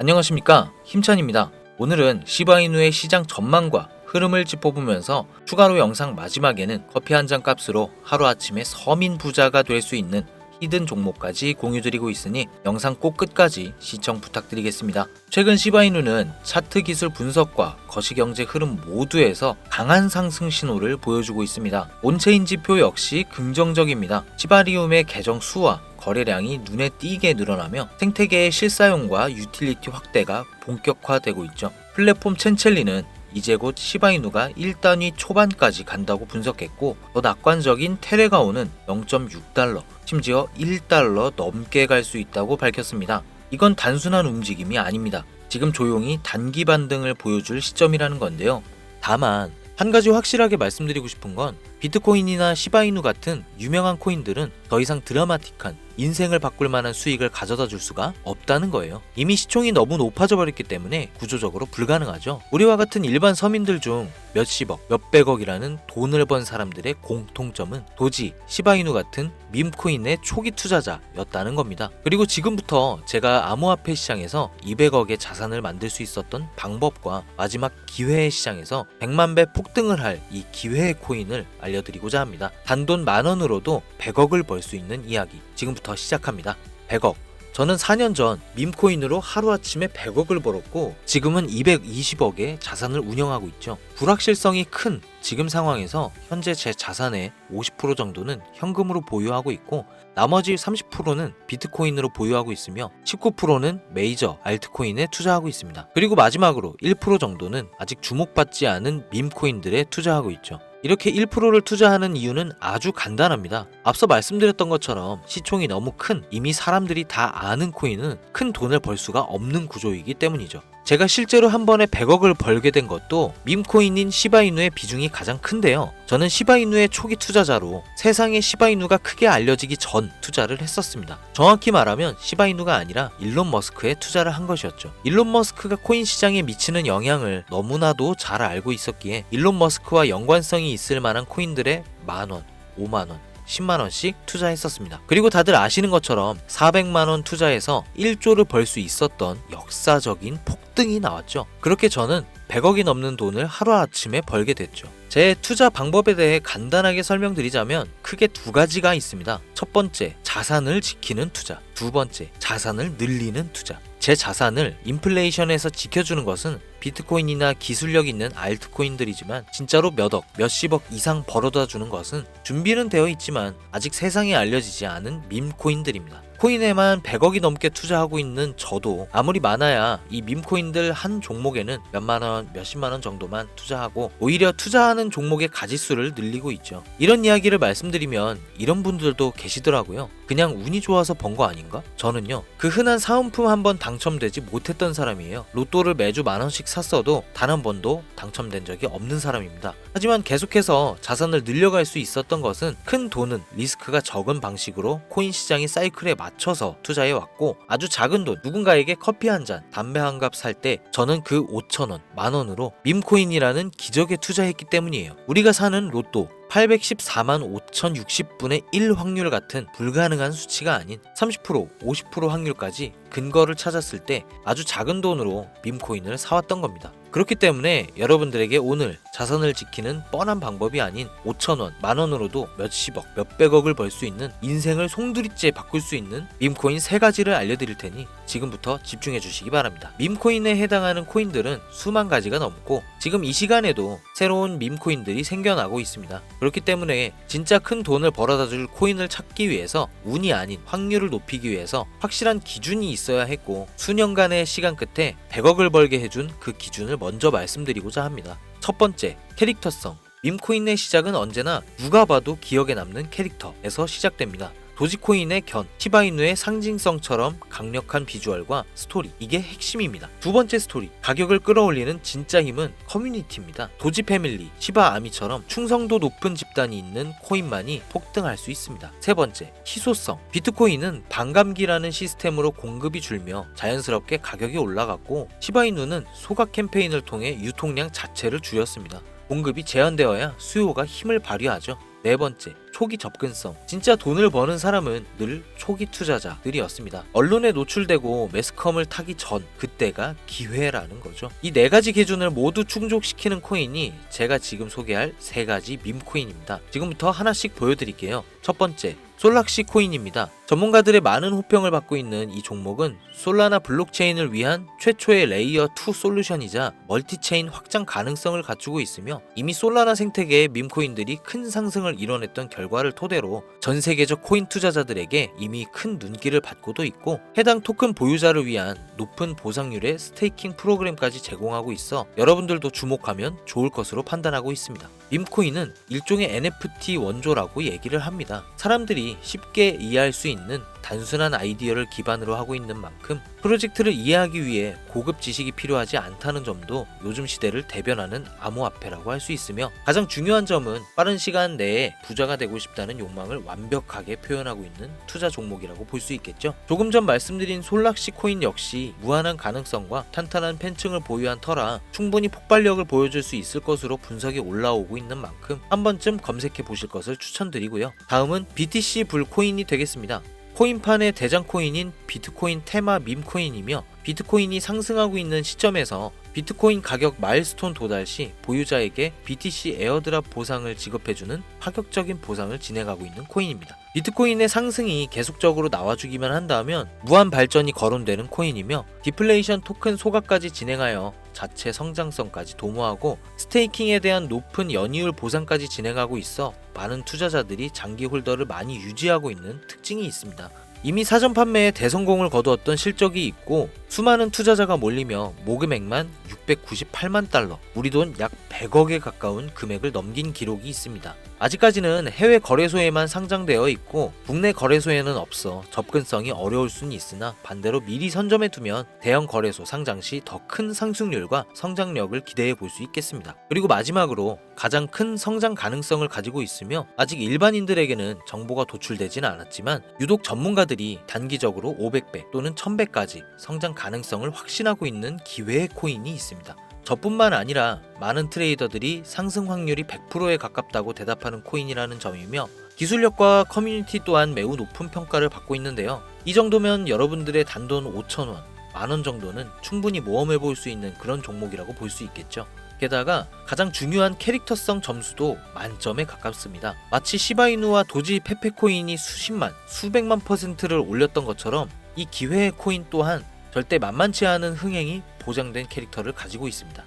안녕하십니까, 힘찬입니다. 오늘은 시바이누의 시장 전망과 흐름을 짚어보면서 추가로 영상 마지막에는 커피 한 잔 값으로 하루아침에 서민 부자가 될 수 있는 히든 종목까지 공유드리고 있으니 영상 꼭 끝까지 시청 부탁드리겠습니다. 최근 시바이누는 차트 기술 분석과 거시경제 흐름 모두에서 강한 상승 신호를 보여주고 있습니다. 온체인 지표 역시 긍정적입니다. 시바리움의 계정 수와 거래량이 눈에 띄게 늘어나며 생태계의 실사용과 유틸리티 확대가 본격화되고 있죠. 플랫폼 첸첼리는 이제 곧 시바이누가 1단위 초반까지 간다고 분석했고, 더 낙관적인 테레가오는 0.6달러, 심지어 1달러 넘게 갈 수 있다고 밝혔습니다. 이건 단순한 움직임이 아닙니다. 지금 조용히 단기 반등을 보여줄 시점이라는 건데요. 다만 한 가지 확실하게 말씀드리고 싶은 건 비트코인이나 시바이누 같은 유명한 코인들은 더 이상 드라마틱한 인생을 바꿀 만한 수익을 가져다 줄 수가 없다는 거예요. 이미 시총이 너무 높아져 버렸기 때문에 구조적으로 불가능하죠. 우리와 같은 일반 서민들 중 몇십억, 몇백억이라는 돈을 번 사람들의 공통점은 도지, 시바이누 같은 밈코인의 초기 투자자였다는 겁니다. 그리고 지금부터 제가 암호화폐 시장에서 200억의 자산을 만들 수 있었던 방법과 마지막 기회의 시장에서 100만 배 폭등을 할 이 기회의 코인을 알려드리고자 합니다. 단돈 10,000원으로도 100억을 벌 수 있는 이야기 지금부터 시작합니다. 100억. 저는 4년 전 밈코인으로 하루아침에 100억을 벌었고 지금은 220억의 자산을 운영하고 있죠. 불확실성이 큰 지금 상황에서 현재 제 자산의 50% 정도는 현금으로 보유하고 있고, 나머지 30%는 비트코인으로 보유하고 있으며 19%는 메이저 알트코인에 투자하고 있습니다. 그리고 마지막으로 1% 정도는 아직 주목받지 않은 밈코인들에 투자하고 있죠. 이렇게 1%를 투자하는 이유는 아주 간단합니다. 앞서 말씀드렸던 것처럼 시총이 너무 큰, 이미 사람들이 다 아는 코인은 큰 돈을 벌 수가 없는 구조이기 때문이죠. 제가 실제로 한 번에 100억을 벌게 된 것도 밈코인인 시바이누의 비중이 가장 큰데요. 저는 시바이누의 초기 투자자로 세상에 시바이누가 크게 알려지기 전 투자를 했었습니다. 정확히 말하면 시바이누가 아니라 일론 머스크에 투자를 한 것이었죠. 일론 머스크가 코인 시장에 미치는 영향을 너무나도 잘 알고 있었기에 일론 머스크와 연관성이 있을 만한 코인들에 만원, 5만원, 10만원씩 투자했었습니다. 그리고 다들 아시는 것처럼 400만원 투자해서 1조를 벌 수 있었던 역사적인 폭등이 나왔죠. 그렇게 저는 100억이 넘는 돈을 하루아침에 벌게 됐죠. 제 투자 방법에 대해 간단하게 설명드리자면 크게 두 가지가 있습니다. 첫 번째, 자산을 지키는 투자. 두 번째, 자산을 늘리는 투자. 제 자산을 인플레이션에서 지켜주는 것은 비트코인이나 기술력 있는 알트코인들이지만, 진짜로 몇억, 몇십억 이상 벌어다 주는 것은 준비는 되어 있지만 아직 세상에 알려지지 않은 밈코인들입니다. 코인에만 100억이 넘게 투자하고 있는 저도 아무리 많아야 이 밈코인들 한 종목에는 몇만원, 몇십만원 정도만 투자하고 오히려 투자하는 종목의 가지수를 늘리고 있죠. 이런 이야기를 말씀드리면 이런 분들도 계시더라고요. 그냥 운이 좋아서 번 거 아닌가? 저는요, 그 흔한 사은품 한 번 당첨되지 못했던 사람이에요. 로또를 매주 만원씩 샀어도 단 한 번도 당첨된 적이 없는 사람입니다. 하지만 계속해서 자산을 늘려갈 수 있었던 것은 큰 돈은 리스크가 적은 방식으로 코인 시장의 사이클에 맞춰서 투자해 왔고, 아주 작은 돈, 누군가에게 커피 한 잔, 담배 한 갑 살 때 저는 그 5,000원, 만원으로 밈코인이라는 기적에 투자했기 때문이에요. 우리가 사는 로또 814만 5,060분의 1 확률 같은 불가능한 수치가 아닌 30%, 50% 확률까지 근거를 찾았을 때 아주 작은 돈으로 밈코인을 사왔던 겁니다. 그렇기 때문에 여러분들에게 오늘 자산을 지키는 뻔한 방법이 아닌 5,000원, 만원으로도 몇십억, 몇백억을 벌 수 있는, 인생을 송두리째 바꿀 수 있는 밈코인 3가지를 알려드릴 테니 지금부터 집중해 주시기 바랍니다. 밈코인에 해당하는 코인들은 수만 가지가 넘고 지금 이 시간에도 새로운 밈코인들이 생겨나고 있습니다. 그렇기 때문에 진짜 큰 돈을 벌어다 줄 코인을 찾기 위해서 운이 아닌 확률을 높이기 위해서 확실한 기준이 있어야 했고, 수년간의 시간 끝에 100억을 벌게 해준 그 기준을 먼저 말씀드리고자 합니다. 첫 번째, 캐릭터성. 밈코인의 시작은 언제나 누가 봐도 기억에 남는 캐릭터에서 시작됩니다. 도지코인의 견, 시바이누의 상징성처럼 강력한 비주얼과 스토리, 이게 핵심입니다. 두 번째 스토리, 가격을 끌어올리는 진짜 힘은 커뮤니티입니다. 도지 패밀리, 시바 아미처럼 충성도 높은 집단이 있는 코인만이 폭등할 수 있습니다. 세 번째, 희소성. 비트코인은 반감기라는 시스템으로 공급이 줄며 자연스럽게 가격이 올라갔고, 시바이누는 소각 캠페인을 통해 유통량 자체를 줄였습니다. 공급이 제한되어야 수요가 힘을 발휘하죠. 네 번째, 초기 접근성. 진짜 돈을 버는 사람은 늘 초기 투자자들이었습니다. 언론에 노출되고 매스컴을 타기 전, 그때가 기회라는 거죠. 이 네 가지 기준을 모두 충족시키는 코인이 제가 지금 소개할 세 가지 밈코인입니다. 지금부터 하나씩 보여드릴게요. 첫 번째, 솔락시 코인입니다. 전문가들의 많은 호평을 받고 있는 이 종목은 솔라나 블록체인을 위한 최초의 레이어 2 솔루션이자 멀티체인 확장 가능성을 갖추고 있으며 이미 솔라나 생태계의 밈코인들이 큰 상승을 이뤄냈던 결과를 토대로 전 세계적 코인 투자자들에게 이미 큰 눈길을 받고도 있고 해당 토큰 보유자를 위한 높은 보상률의 스테이킹 프로그램까지 제공하고 있어 여러분들도 주목하면 좋을 것으로 판단하고 있습니다. 밈코인은 일종의 NFT 원조라고 얘기를 합니다. 사람들이 쉽게 이해할 수 있는 단순한 아이디어를 기반으로 하고 있는 만큼 프로젝트를 이해하기 위해 고급 지식이 필요하지 않다는 점도 요즘 시대를 대변하는 암호화폐라고 할 수 있으며 가장 중요한 점은 빠른 시간 내에 부자가 되고 싶다는 욕망을 완벽하게 표현하고 있는 투자 종목이라고 볼 수 있겠죠. 조금 전 말씀드린 솔락시 코인 역시 무한한 가능성과 탄탄한 팬층을 보유한 터라 충분히 폭발력을 보여줄 수 있을 것으로 분석이 올라오고 있는 만큼 한 번쯤 검색해 보실 것을 추천드리고요. 다음은 BTC 불 코인이 되겠습니다. 코인판의 대장 코인인 비트코인 테마 밈코인이며 비트코인이 상승하고 있는 시점에서 비트코인 가격 마일스톤 도달 시 보유자에게 BTC 에어드랍 보상을 지급해주는 파격적인 보상을 진행하고 있는 코인입니다. 비트코인의 상승이 계속적으로 나와주기만 한다면 무한 발전이 거론되는 코인이며 디플레이션 토큰 소각까지 진행하여 자체 성장성까지 도모하고 스테이킹에 대한 높은 연이율 보상까지 진행하고 있어 많은 투자자들이 장기 홀더를 많이 유지하고 있는 특징이 있습니다. 이미 사전 판매에 대성공을 거두었던 실적이 있고 수많은 투자자가 몰리며 모금액만 698만 달러, 우리 돈 약 100억에 가까운 금액을 넘긴 기록이 있습니다. 아직까지는 해외 거래소에만 상장되어 있고 국내 거래소에는 없어 접근성이 어려울 수는 있으나 반대로 미리 선점해 두면 대형 거래소 상장 시 더 큰 상승률과 성장력을 기대해 볼 수 있겠습니다. 그리고 마지막으로 가장 큰 성장 가능성을 가지고 있으며 아직 일반인들에게는 정보가 도출되지는 않았지만 유독 전문가들이 단기적으로 500배 또는 1000배까지 성장 가능성을 확신하고 있는 기회의 코인이 있습니다. 저뿐만 아니라 많은 트레이더들이 상승 확률이 100%에 가깝다고 대답하는 코인이라는 점이며 기술력과 커뮤니티 또한 매우 높은 평가를 받고 있는데요. 이 정도면 여러분들의 단돈 5,000원, 만원 정도는 충분히 모험해 볼 수 있는 그런 종목이라고 볼 수 있겠죠. 게다가 가장 중요한 캐릭터성 점수도 만점에 가깝습니다. 마치 시바이누와 도지 페페코인이 수십만, 수백만 %를 올렸던 것처럼 이 기회의 코인 또한 절대 만만치 않은 흥행이 보장된 캐릭터를 가지고 있습니다.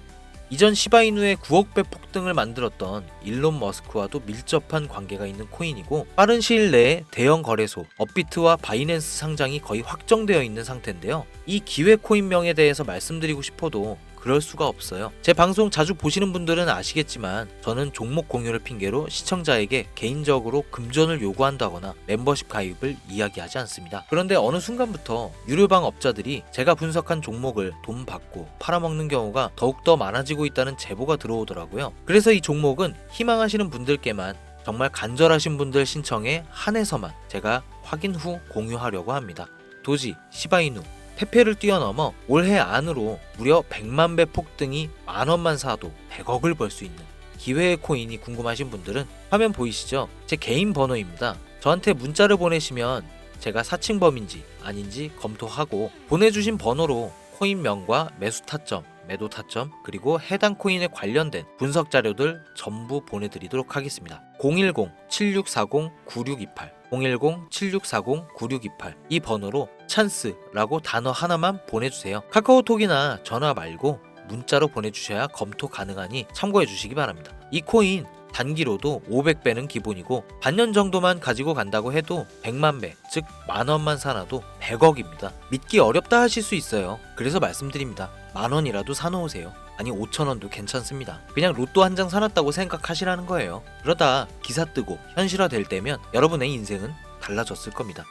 이전 시바이누의 9억 배 폭등을 만들었던 일론 머스크와도 밀접한 관계가 있는 코인이고 빠른 시일 내에 대형 거래소 업비트와 바이낸스 상장이 거의 확정되어 있는 상태인데요. 이 기회 코인명에 대해서 말씀드리고 싶어도 그럴 수가 없어요. 제 방송 자주 보시는 분들은 아시겠지만 저는 종목 공유를 핑계로 시청자에게 개인적으로 금전을 요구한다거나 멤버십 가입을 이야기하지 않습니다. 그런데 어느 순간부터 유료방 업자들이 제가 분석한 종목을 돈 받고 팔아먹는 경우가 더욱더 많아지고 있다는 제보가 들어오더라고요. 그래서 이 종목은 희망하시는 분들께만 정말 간절하신 분들 신청에 한해서만 제가 확인 후 공유하려고 합니다. 도지, 시바이누, 페페를 뛰어넘어 올해 안으로 무려 100만 배 폭등이 만원만 사도 100억을 벌 수 있는 기회의 코인이 궁금하신 분들은 화면 보이시죠? 제 개인 번호입니다. 저한테 문자를 보내시면 제가 사칭범인지 아닌지 검토하고 보내주신 번호로 코인명과 매수 타점, 매도 타점, 그리고 해당 코인에 관련된 분석 자료들 전부 보내드리도록 하겠습니다. 010-7640-9628 010-7640-9628 이 번호로 찬스라고 단어 하나만 보내주세요. 카카오톡이나 전화 말고 문자로 보내주셔야 검토 가능하니 참고해 주시기 바랍니다. 이 코인 단기로도 500배는 기본이고 반년 정도만 가지고 간다고 해도 100만 배, 즉 만원만 사놔도 100억입니다. 믿기 어렵다 하실 수 있어요. 그래서 말씀드립니다. 만원이라도 사놓으세요. 아니 5,000원도 괜찮습니다. 그냥 로또 한 장 사놨다고 생각하시라는 거예요. 그러다 기사 뜨고 현실화 될 때면 여러분의 인생은 달라졌을 겁니다.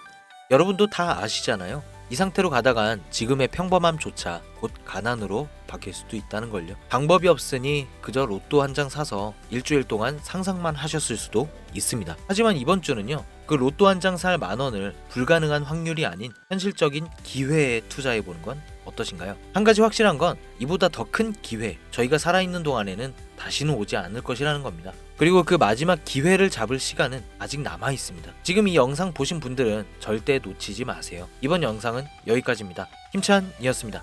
여러분도 다 아시잖아요. 이 상태로 가다간 지금의 평범함조차 곧 가난으로 바뀔 수도 있다는 걸요. 방법이 없으니 그저 로또 한 장 사서 일주일 동안 상상만 하셨을 수도 있습니다. 하지만 이번 주는요, 그 로또 한 장 살 만원을 불가능한 확률이 아닌 현실적인 기회에 투자해보는 건 어떠신가요? 한 가지 확실한 건 이보다 더 큰 기회, 저희가 살아있는 동안에는 다시는 오지 않을 것이라는 겁니다. 그리고 그 마지막 기회를 잡을 시간은 아직 남아 있습니다. 지금 이 영상 보신 분들은 절대 놓치지 마세요. 이번 영상은 여기까지입니다. 힘찬이었습니다.